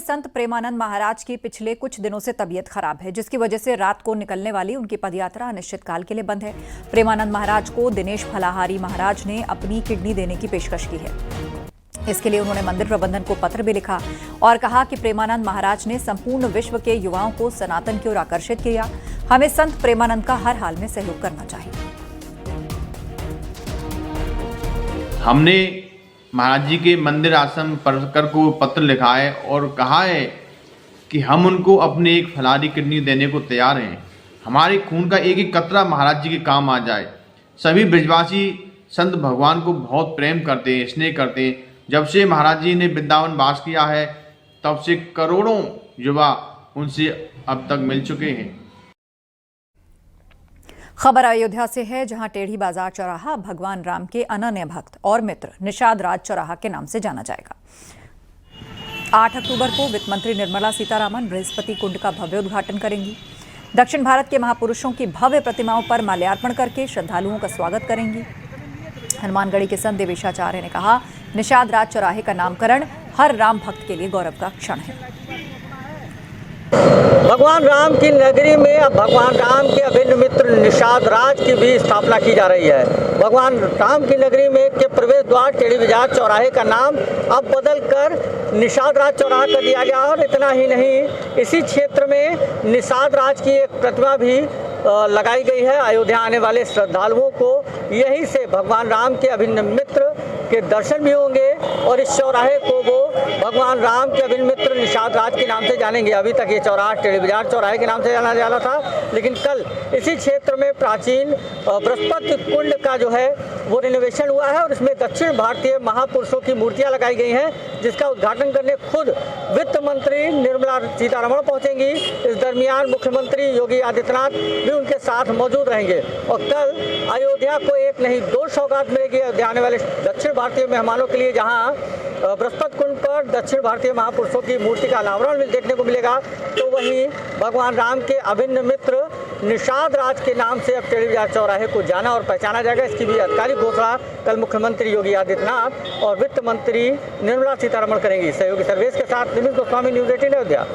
संत प्रेमानंद महाराज की पिछले कुछ दिनों से तबीयत खराब है, जिसकी वजह से रात को निकलने वाली उनकी पदयात्रा अनिश्चितकाल के लिए बंद है। प्रेमानंद महाराज को दिनेश फलाहारी महाराज ने अपनी किडनी देने की पेशकश की है। इसके लिए उन्होंने मंदिर प्रबंधन को पत्र भी लिखा और कहा कि प्रेमानंद महाराज ने संपूर्ण विश्व के युवाओं को सनातन की ओर आकर्षित किया। हमें संत प्रेमानंद का हर हाल में सहयोग करना चाहिए। हमने महाराज जी के मंदिर आश्रम परिसर को पत्र लिखा है और कहा है कि हम उनको अपने एक फलाहारी किडनी देने को तैयार हैं। हमारे खून का एक एक कतरा महाराज जी के काम आ जाए। सभी ब्रजवासी संत भगवान को बहुत प्रेम करते हैं, स्नेह करते हैं। जब से महाराज जी ने वृंदावन वास किया है तब से करोड़ों युवा उनसे अब तक मिल चुके हैं। खबर अयोध्या से है, जहां टेढ़ी बाजार चौराहा भगवान राम के अनन्य भक्त और मित्र निषाद राज चौराहा के नाम से जाना जाएगा। 8 अक्टूबर को वित्त मंत्री निर्मला सीतारामन बृहस्पति कुंड का भव्य उद्घाटन करेंगी। दक्षिण भारत के महापुरुषों की भव्य प्रतिमाओं पर माल्यार्पण करके श्रद्धालुओं का स्वागत करेंगी। हनुमानगढ़ी के संत देवेशाचार्य ने कहा, निषाद राज चौराहे का नामकरण हर राम भक्त के लिए गौरव का क्षण है। भगवान राम की नगरी में अब भगवान राम के अभिन्न मित्र निषाद राज की भी स्थापना की जा रही है। भगवान राम की नगरी में के प्रवेश द्वार टेढ़ी बाजार चौराहे का नाम अब बदलकर निषाद राज चौराहा कर दिया गया। और इतना ही नहीं, इसी क्षेत्र में निषाद राज की एक प्रतिमा भी लगाई गई है। अयोध्या आने वाले श्रद्धालुओं को यहीं से भगवान राम के अभिन्न मित्र के दर्शन भी होंगे और इस चौराहे को वो भगवान राम के अभिन्न मित्र निषाद राज के नाम से जानेंगे। अभी तक ये चौराहा टेढ़ी बाजार चौराहे के नाम से जाना जाता था, लेकिन कल इसी क्षेत्र में प्राचीन बृहस्पति कुंड का जो है वो रिनोवेशन हुआ है और इसमें दक्षिण भारतीय महापुरुषों की मूर्तियां लगाई गई हैं, जिसका उद्घाटन करने खुद वित्त मंत्री निर्मला सीतारमण पहुंचेंगी। इस दरमियान मुख्यमंत्री योगी आदित्यनाथ भी उनके साथ मौजूद रहेंगे और कल अयोध्या को एक नहीं 2 सौगात मिलेगी अयोध्या आने वाले दक्षिण भारतीय मेहमानों के लिए, जहां बृहस्पति कुंड पर दक्षिण भारतीय महापुरुषों की मूर्ति का अनावरण देखने को मिलेगा, तो वहीं भगवान राम के अभिन्न मित्र निषाद राज के नाम से अब टेढ़ी बाजार चौराहे को जाना और पहचाना जाएगा। इसकी भी आधिकारिक घोषणा कल मुख्यमंत्री योगी आदित्यनाथ और वित्त मंत्री निर्मला सीतारमण करेंगी। सहयोगी सर्वेश के साथ निमित गोस्वामी, न्यूज़ 18 अयोध्या।